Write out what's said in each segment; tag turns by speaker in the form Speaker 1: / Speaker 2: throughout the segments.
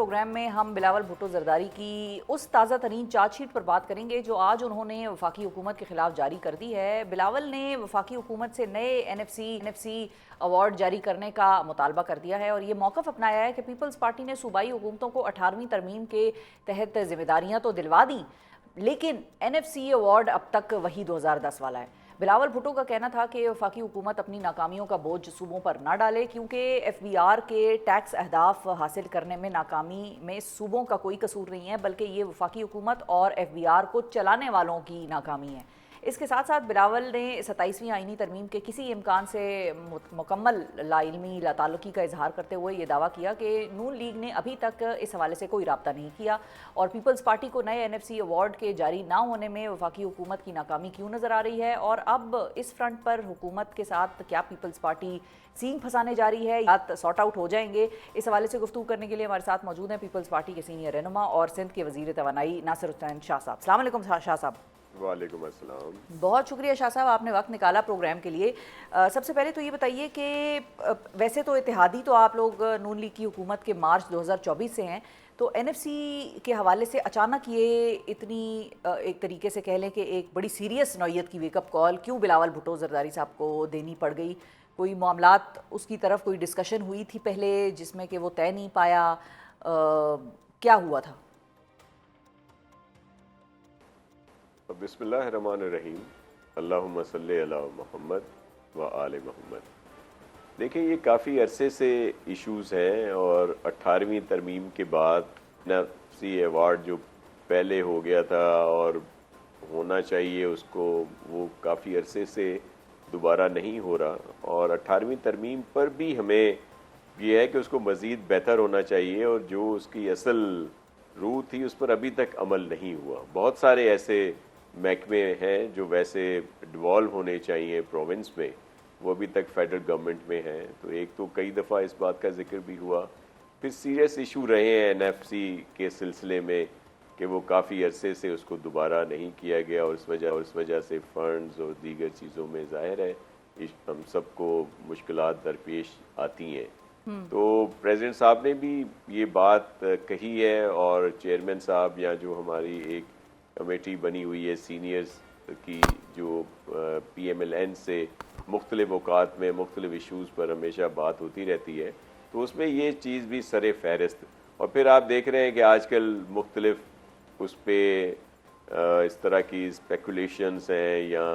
Speaker 1: Programme में हम बिलावल भुट्टो जरदारी की उस ताज़ा तरीन चार्जशीट पर बात करेंगे जो आज उन्होंने वफाकी हुकूमत के खिलाफ जारी कर दी है। बिलावल ने वफाकी हुकूमत से नए एनएफसी अवार्ड जारी करने का मुतालबा कर दिया है और ये मौक़िफ़ अपनाया है कि पीपल्स पार्टी ने सूबाई हुकूमतों को 18वीं तरमीम के तहत जिम्मेदारियाँ तो दिलवा दी, लेकिन एनएफसी अवार्ड अब तक वही 2010 वाला है। बिलावल भुट्टो का कहना था कि वफाकी हुकूमत अपनी नाकामियों का बोझ सूबों पर ना डाले, क्योंकि एफबीआर के टैक्स अहदाफ हासिल करने में नाकामी में सूबों का कोई कसूर नहीं है, बल्कि ये वफाकी हुकूमत और एफबीआर को चलाने वालों की नाकामी है। इसके साथ साथ बिलावल ने 27वीं आईनी तरमीम के किसी इम्कान से मुकम्मल लाइलमी लाताल्लुकी का इजहार करते हुए ये दावा किया कि नून लीग ने अभी तक इस हवाले से कोई रब्ता नहीं किया और पीपल्स पार्टी को नए एनएफसी अवार्ड के जारी ना होने में वफाकी हुकूमत की नाकामी क्यों नज़र आ रही है और अब इस फ्रंट पर हुकूमत के साथ क्या पीपल्स पार्टी सींग फंसाने जा रही है या सॉर्ट आउट हो जाएंगे। इस हवाले से गुफ्तगू करने के लिए हमारे साथ मौजूद हैं पीपल्स पार्टी के सीनियर रहनुमा और सिंध के वज़ीर तवानाई नासिर हुसैन शाह साहब। अस्सलाम वालेकुम शाह साहब।
Speaker 2: वालेकुम अस्सलाम।
Speaker 1: बहुत शुक्रिया शाह साहब, आपने वक्त निकाला प्रोग्राम के लिए। सबसे पहले तो ये बताइए कि वैसे तो इत्तेहादी तो आप लोग नून लीग की हुकूमत के मार्च 2024 से हैं, तो एनएफसी के हवाले से अचानक ये इतनी एक तरीके से कह लें कि एक बड़ी सीरियस नौयत की वेकअप कॉल क्यों बिलावल भुट्टो जरदारी साहब को देनी पड़ गई? कोई मामलात उसकी तरफ कोई डिस्कशन हुई थी पहले जिसमें कि वो तय नहीं पाया, क्या हुआ था?
Speaker 2: बिस्मिल्लाहिर्रहमानिर्रहीम, अल्लाहुम्मा सल्ली अला मुहम्मद व आले मुहम्मद। देखिए, ये काफ़ी अरसे से इश्यूज़ हैं और 18वीं तरमीम के बाद एनएफसी अवार्ड जो पहले हो गया था और होना चाहिए उसको, वो काफ़ी अरसे से दोबारा नहीं हो रहा और 18वीं तरमीम पर भी हमें ये है कि उसको मज़ीद बेहतर होना चाहिए और जो उसकी असल रूह थी उस पर अभी तक अमल नहीं हुआ। बहुत सारे ऐसे महकमे हैं जो वैसे डिवॉल्व होने चाहिए प्रोविंस में, वो अभी तक फेडरल गवर्नमेंट में हैं। तो एक तो कई दफ़ा इस बात का जिक्र भी हुआ, फिर सीरियस इशू रहे हैं एनएफसी के सिलसिले में कि वो काफ़ी अरसे से उसको दोबारा नहीं किया गया और इस वजह से फंड्स और दीगर चीज़ों में ज़ाहिर है हम सबको मुश्किलात दरपेश आती हैं। तो प्रेसिडेंट साहब ने भी ये बात कही है और चेयरमैन साहब या जो हमारी एक कमेटी बनी हुई है सीनियर्स की जो PMLN से मुख्तलिफ औकात में मुख्तलिफ इशूज़ पर हमेशा बात होती रहती है, तो उसमें ये चीज़ भी सरे फहरिस्त। और फिर आप देख रहे हैं कि आजकल मुख्तलिफ उस पर इस तरह की स्पेकुलेशंस हैं या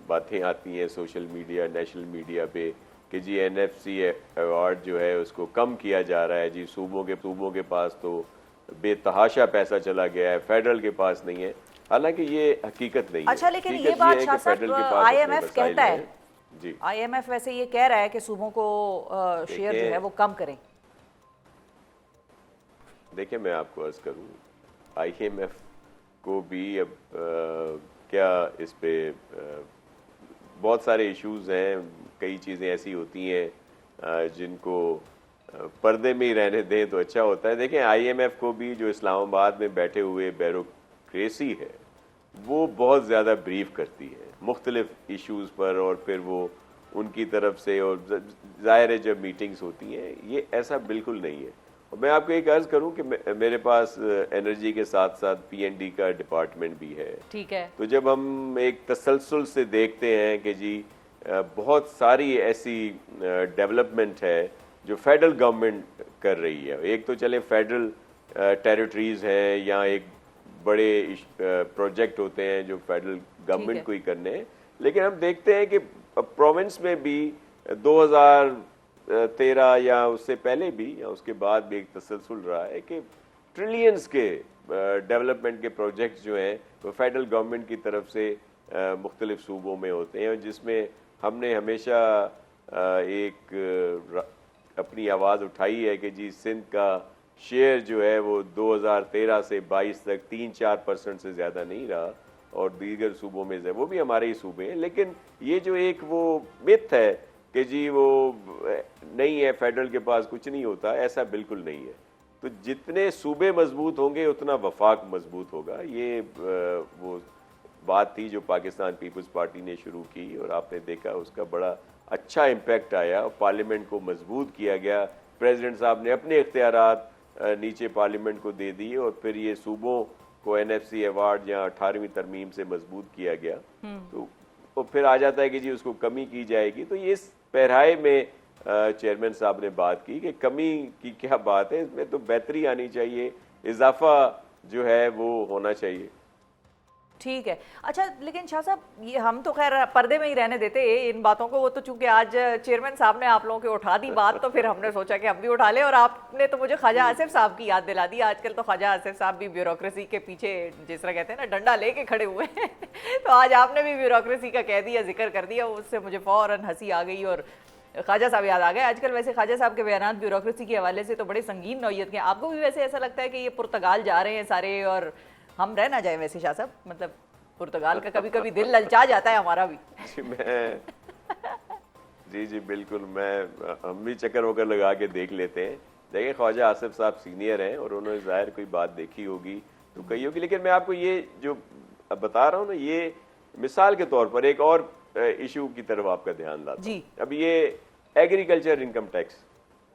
Speaker 2: बातें आती हैं सोशल मीडिया, नेशनल मीडिया पे कि जी एनएफसी अवार्ड जो है उसको कम किया जा रहा है, जी सूबों के पास तो बेतहाशा पैसा चला गया है, फेडरल के पास नहीं है। हालांकि ये हकीकत नहीं है।
Speaker 1: अच्छा, लेकिन ये बात शाह साहब IMF कहता है जी, IMF वैसे ये कह रहा है कि सूबों को शेयर जो है वो कम करें।
Speaker 2: देखिए, मैं आपको अर्ज करूं, IMF को भी अब क्या इस पे बहुत सारे इश्यूज हैं, कई चीज़ें ऐसी होती हैं जिनको पर्दे में ही रहने दें तो अच्छा होता है। देखें, IMF को भी जो इस्लामाबाद में बैठे हुए ब्यूरोक्रेसी है वो बहुत ज़्यादा ब्रीफ करती है मुख्तलिफ इश्यूज़ पर और फिर वो उनकी तरफ से, और ज़ाहिर है जब मीटिंग्स होती हैं ये ऐसा बिल्कुल नहीं है। और मैं आपको एक अर्ज़ करूं कि मेरे पास एनर्जी के साथ साथ PND का डिपार्टमेंट भी है।
Speaker 1: ठीक है।
Speaker 2: तो जब हम एक तसलसल से देखते हैं कि जी बहुत सारी ऐसी डेवलपमेंट है जो फेडरल गवर्नमेंट कर रही है, एक तो चले फेडरल टेरिटरीज हैं या एक बड़े प्रोजेक्ट होते हैं जो फेडरल गवर्नमेंट को ही करने हैं, लेकिन हम देखते हैं कि प्रोविंस में भी 2013 या उससे पहले भी या उसके बाद भी एक तसलसल रहा है कि ट्रिलियंस के डेवलपमेंट के प्रोजेक्ट्स जो हैं वो फेडरल गवर्नमेंट की तरफ से मुख्तलिफ सूबों में होते हैं, जिसमें हमने हमेशा एक अपनी आवाज़ उठाई है कि जी सिंध का शेयर जो है वो 2013 से 22 तक 3-4% से ज़्यादा नहीं रहा और दीगर सूबों में वो भी हमारे ही सूबे हैं। लेकिन ये जो एक वो मिथ है कि जी वो नहीं है, फेडरल के पास कुछ नहीं होता, ऐसा बिल्कुल नहीं है। तो जितने सूबे मजबूत होंगे उतना वफाक मजबूत होगा। ये वो बात थी जो पाकिस्तान पीपल्स पार्टी ने शुरू की और आपने देखा उसका बड़ा अच्छा इम्पैक्ट आया और पार्लियामेंट को मजबूत किया गया। प्रेसिडेंट साहब ने अपने इख्तियारात नीचे पार्लियामेंट को दे दिए और फिर ये सूबों को एनएफसी अवार्ड या 18वीं तरमीम से मजबूत किया गया, तो फिर आ जाता है कि जी उसको कमी की जाएगी। तो ये इस पैराए में चेयरमैन साहब ने बात की कि कमी की क्या बात है, इसमें तो बेहतरी आनी चाहिए, इजाफा जो है वो होना चाहिए।
Speaker 1: ठीक है। अच्छा, लेकिन शाह साहब, ये हम तो खैर पर्दे में ही रहने देते इन बातों को, वो तो चूंकि आज चेयरमैन साहब ने आप लोगों की उठा दी बात, तो फिर हमने सोचा कि हम भी उठा लें। और आपने तो मुझे ख्वाजा आसिफ साहब की याद दिला दी। आजकल तो ख्वाजा आसिफ साहब भी ब्यूरोक्रेसी के पीछे, जिस तरह कहते हैं ना, डंडा लेके खड़े हुए हैं तो आज आपने भी ब्यूरोक्रेसी का कह दिया, जिक्र कर दिया, उससे मुझे फौरन हंसी आ गई और ख्वाजा साहब याद आ गए। आजकल वैसे ख्वाजा साहब के बयान ब्यूरोक्रेसी के हवाले से तो बड़े संगीन नौयत के। आपको भी वैसे ऐसा लगता है कि ये पुर्तगाल जा रहे हैं सारे और हम रह ना जाए? वैसे शाह साहब, मतलब पुर्तगाल का कभी कभी दिल ललचा जाता है हमारा भी।
Speaker 2: जी बिल्कुल, हम भी चक्कर वक्कर लगा के देख लेते हैं। देखिए, ख्वाजा आसिफ साहब सीनियर हैं और उन्होंने जाहिर कोई बात देखी होगी तो कही होगी, लेकिन मैं आपको ये जो बता रहा हूँ ना, ये मिसाल के तौर पर एक और इशू की तरफ आपका ध्यान लाता हूं। अब ये एग्रीकल्चर इनकम टैक्स,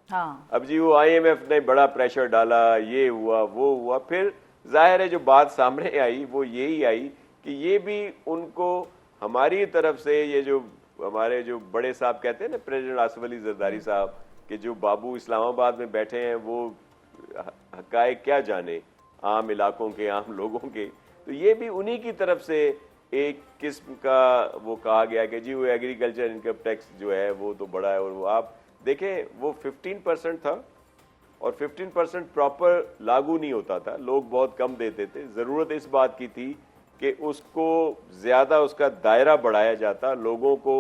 Speaker 2: हाँ, अब जी वो IMF ने बड़ा प्रेशर डाला, ये हुआ वो हुआ, फिर जाहिर है जो बात सामने आई वो यही आई कि ये भी उनको हमारी तरफ से, ये जो हमारे जो बड़े साहब कहते हैं ना, प्रेसिडेंट आसिफ अली जरदारी साहब, कि जो बाबू इस्लामाबाद में बैठे हैं वो हकायक क्या जाने आम इलाकों के, आम लोगों के, तो ये भी उन्हीं की तरफ से एक किस्म का वो कहा गया कि जी वो एग्रीकल्चर इनकम टैक्स जो है वो तो बड़ा है। और वो आप देखें, वो 15% था और 15% प्रॉपर लागू नहीं होता था, लोग बहुत कम देते थे। ज़रूरत इस बात की थी कि उसको ज़्यादा उसका दायरा बढ़ाया जाता, लोगों को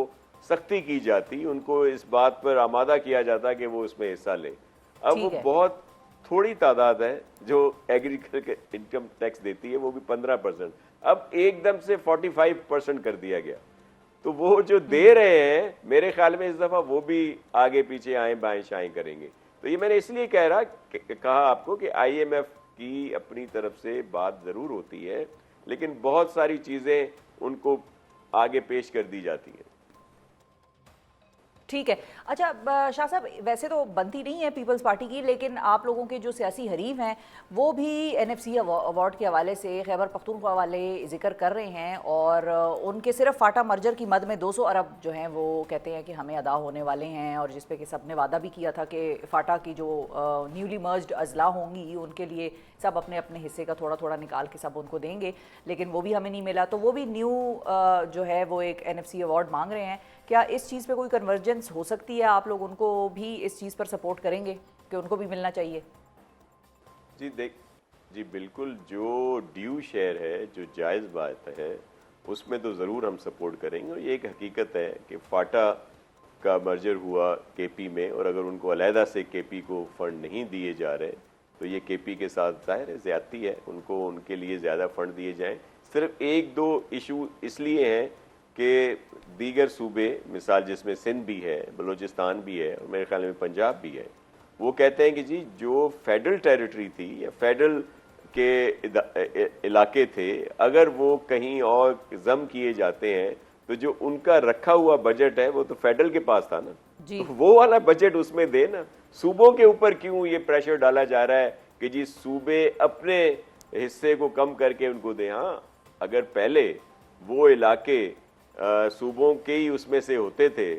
Speaker 2: सख्ती की जाती, उनको इस बात पर आमादा किया जाता कि वो उसमें हिस्सा ले। अब वो बहुत थोड़ी तादाद है जो एग्रीकल्चर इनकम टैक्स देती है, वो भी 15%, अब एकदम से 45% कर दिया गया। तो वो जो दे रहे हैं, मेरे ख्याल में इस दफा वो भी आगे पीछे आए बाएं शाएं करेंगे। तो ये मैंने इसलिए कहा आपको कि IMF की अपनी तरफ से बात जरूर होती है, लेकिन बहुत सारी चीजें उनको आगे पेश कर दी जाती हैं।
Speaker 1: ठीक है। अच्छा शाह साहब, वैसे तो बनती नहीं है पीपल्स पार्टी की, लेकिन आप लोगों के जो सियासी हरीफ हैं वो भी NFC अवार्ड के हवाले से खैबर पख्तूनख्वा वाले जिक्र कर रहे हैं और उनके सिर्फ फाटा मर्जर की मद में 200 अरब जो हैं वो कहते हैं कि हमें अदा होने वाले हैं, और जिस पे कि सब ने वादा भी किया था कि फाटा की जो न्यूली मर्ज्ड अजला होंगी उनके लिए सब अपने अपने हिस्से का थोड़ा थोड़ा निकाल के सब उनको देंगे, लेकिन वो भी हमें नहीं मिला। तो वो भी न्यू जो है वो एक NFC अवार्ड मांग रहे हैं। क्या इस चीज़ पे कोई कन्वर्जेंस हो सकती है? आप लोग उनको भी इस चीज़ पर सपोर्ट करेंगे कि उनको भी मिलना चाहिए?
Speaker 2: जी बिल्कुल, जो ड्यू शेयर है, जो जायज़ बात है, उसमें तो ज़रूर हम सपोर्ट करेंगे। और ये एक हकीकत है कि फाटा का मर्जर हुआ KP में, और अगर उनको अलहदा से KP को फंड नहीं दिए जा रहे तो ये KP के साथ ज़ाहिर है ज़्यादती है, उनको उनके लिए ज़्यादा फंड दिए जाएं। सिर्फ एक दो इशू इसलिए हैं कि दीगर सूबे, मिसाल जिसमें सिंध भी है, बलूचिस्तान भी है और मेरे ख्याल में पंजाब भी है, वो कहते हैं कि जी जो फेडरल टेरिटरी थी या फेडरल के इलाके थे, अगर वो कहीं और जम किए जाते हैं तो जो उनका रखा हुआ बजट है वो तो फेडरल के पास था ना, तो वो वाला बजट उसमें दे ना। सूबों के ऊपर क्यों ये प्रेशर डाला जा रहा है कि जी सूबे अपने हिस्से को कम करके उनको दें? हाँ, अगर पहले वो इलाके सूबों के ही उसमें से होते थे,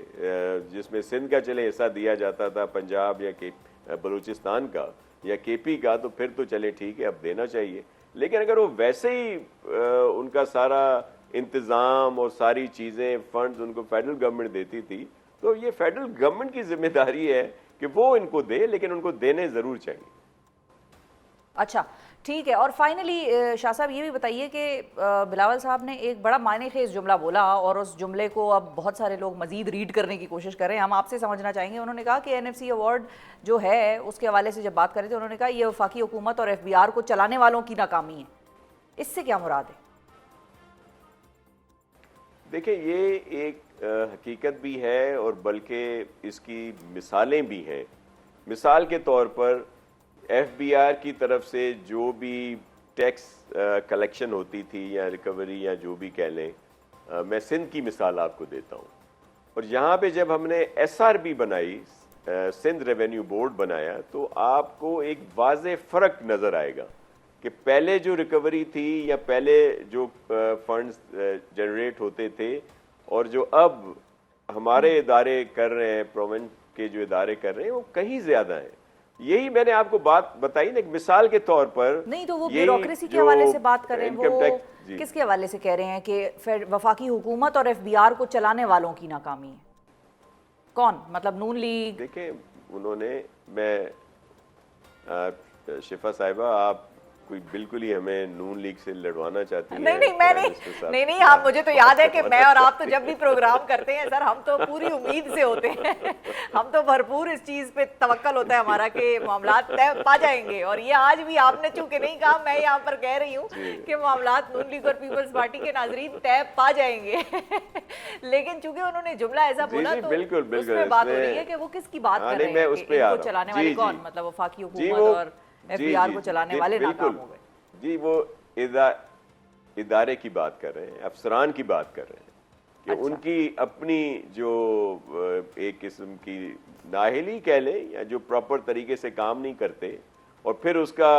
Speaker 2: जिसमें सिंध का चले हिस्सा दिया जाता था, पंजाब या बलूचिस्तान का या KP का, तो फिर तो चले ठीक है, अब देना चाहिए। लेकिन अगर वो वैसे ही उनका सारा इंतज़ाम और सारी चीज़ें, फंड्स उनको फेडरल गवर्नमेंट देती थी, तो ये फेडरल गवर्नमेंट की जिम्मेदारी है कि वो इनको दे, लेकिन उनको देने ज़रूर चाहिए।
Speaker 1: अच्छा, ठीक है। और फाइनली शाह साहब ये भी बताइए कि बिलावल साहब ने एक बड़ा मायनेखेज जुमला बोला और उस जुमले को अब बहुत सारे लोग मजीद रीड करने की कोशिश कर रहे हैं, हम आपसे समझना चाहेंगे। उन्होंने कहा कि NFC अवार्ड जो है उसके हवाले से जब बात कर रहे थे, उन्होंने कहा ये वफाकी हुकूमत और FBR को चलाने वालों की नाकामी है। इससे क्या मुराद है?
Speaker 2: देखिए, ये एक हकीकत भी है और बल्कि इसकी मिसालें भी हैं। मिसाल के तौर पर FBR की तरफ से जो भी टैक्स कलेक्शन होती थी या रिकवरी या जो भी कह लें, मैं सिंध की मिसाल आपको देता हूँ। और यहाँ पे जब हमने SRB बनाई सिंध रेवेन्यू बोर्ड बनाया तो आपको एक वाज़े फ़र्क नज़र आएगा कि पहले जो रिकवरी थी या पहले जो फंड्स जनरेट होते थे और जो अब हमारे इदारे कर रहे हैं, प्रोविंस के जो इदारे कर रहे हैं, वो कहीं ज़्यादा है। यही मैंने आपको बात बताई ना, एक मिसाल के तौर पर।
Speaker 1: नहीं तो वो ब्यूरोक्रेसी के हवाले से बात कर रहे हैं, वो किसके हवाले से कह रहे हैं कि फिर वफाकी हुकूमत और एफबीआर को चलाने वालों की नाकामी है? कौन, मतलब नून लीग?
Speaker 2: देखें, उन्होंने, शिफा साहिबा, आप कोई बिल्कुल ही हमें नून लीग से लड़वाना चाहती है?
Speaker 1: नहीं मैं नहीं हाँ, मुझे तो याद है कि मैं और आप तो जब भी प्रोग्राम करते हैं सर, हम तो पूरी उम्मीद से होते हैं, हम तो भरपूर इस चीज पे तवक्कल होता है हमारा कि मामलात तय पा जाएंगे। और ये आज भी आपने चूंकि नहीं कहा, मैं यहाँ पर कह रही हूँ कि मामलात नून लीग और पीपल्स पार्टी के नाजरीन तय पा जाएंगे। लेकिन चूंकि उन्होंने जुमला ऐसा बोला तो
Speaker 2: बिल्कुल
Speaker 1: उसमें बात हो रही है कि वो किसकी बात कर रहे हैं, इनको चलाने वाले कौन, मतलब वफाकी हुकूमत और एफबीआर को चलाने वाले नाकाम हो गए।
Speaker 2: जी, वो इदारे की बात कर रहे हैं, अफसरान की बात कर रहे हैं कि
Speaker 1: अच्छा।
Speaker 2: उनकी अपनी जो एक किस्म की नाहिली कह लें, या जो प्रॉपर तरीके से काम नहीं करते और फिर उसका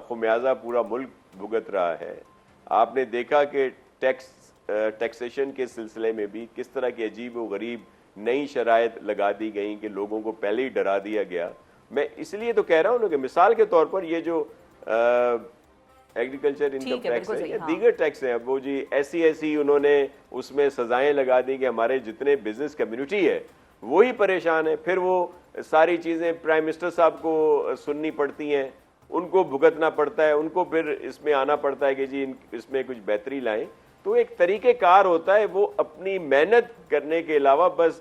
Speaker 2: खुमियाजा पूरा मुल्क भुगत रहा है। आपने देखा कि टैक्सेशन के सिलसिले में भी किस तरह की अजीब व गरीब नई शराइत लगा दी गई कि लोगों को पहले ही डरा दिया गया। मैं इसलिए तो कह रहा हूँ कि मिसाल के तौर पर ये जो एग्रीकल्चर इनकम टैक्स है या दीगर टैक्स है, वो जी ऐसी उन्होंने उसमें सजाएं लगा दी कि हमारे जितने बिजनेस कम्युनिटी है वही परेशान है। फिर वो सारी चीज़ें प्राइम मिनिस्टर साहब को सुननी पड़ती हैं, उनको भुगतना पड़ता है, उनको फिर इसमें आना पड़ता है कि जी इसमें कुछ बेहतरी लाएं। तो एक तरीक़ेकार होता है, वो अपनी मेहनत करने के अलावा बस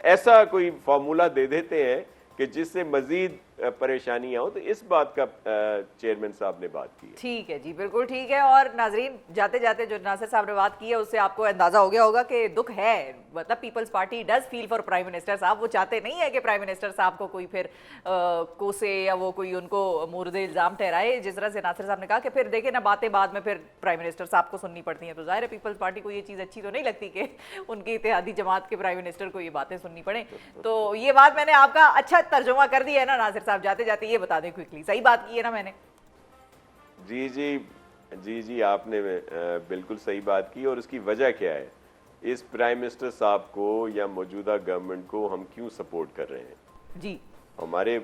Speaker 2: ऐसा कोई फार्मूला दे देते हैं कि जिससे मजीद परेशानियां हो। तो इस बात का चेयरमैन साहब ने बात की है।
Speaker 1: ठीक है जी, बिल्कुल ठीक है। और नाजरीन, जाते जाते जो नासिर साहब ने बात की है उससे आपको अंदाजा हो गया होगा कि दुख है, मतलब people's party does feel for prime minister साहब। वो चाहते नहीं है कि प्राइम मिनिस्टर साहब को कोई फिर कोसे या वो कोई उनको मुर्दे इल्जाम ठहराए। जिस तरह से नासिर साहब ने कहा कि फिर देखे ना, बातें बाद में फिर प्राइम मिनिस्टर साहब को सुननी पड़ती हैं, तो जाहिर है पीपल्स पार्टी को ये चीज़ अच्छी तो नहीं लगती कि उनकी इत्तेहादी जमात के प्राइम मिनिस्टर को ये बातें सुननी पड़े। तो ये बात मैंने आपका अच्छा तर्जुमा कर दिया है ना नासिर साहब? जाते जाते ये बता दें क्विकली, सही बात की है ना मैंने?
Speaker 2: जी, आपने बिल्कुल सही बात की। और उसकी वजह क्या है, इस प्राइम मिनिस्टर साहब को या मौजूदा गवर्नमेंट को हम क्यों सपोर्ट कर रहे हैं?
Speaker 1: जी,
Speaker 2: हमारे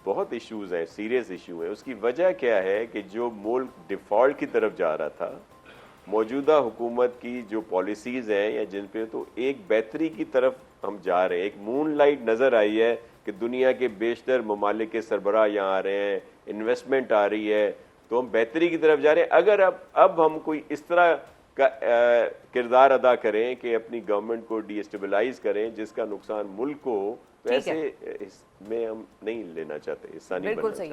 Speaker 2: बहुत इश्यूज हैं, सीरियस इशू है। उसकी वजह क्या है कि जो मुल्क डिफॉल्ट की तरफ जा रहा था, मौजूदा हुकूमत की जो पॉलिसीज़ हैं या जिन पे, तो एक बेहतरी की तरफ हम जा रहे हैं। एक मून लाइट नज़र आई है कि दुनिया के बेशतर ममालिक के सरबराह यहाँ आ रहे हैं, इन्वेस्टमेंट आ रही है, तो हम बेहतरी की तरफ जा रहे हैं। अगर अब हम कोई इस तरह का किरदार अदा करें कि अपनी गवर्नमेंट को डिस्टेबलाइज करें जिसका नुकसान मुल्क को हो, तो ऐसे इसमें हम नहीं लेना चाहते, हिस्सा नहीं बनना चाहते।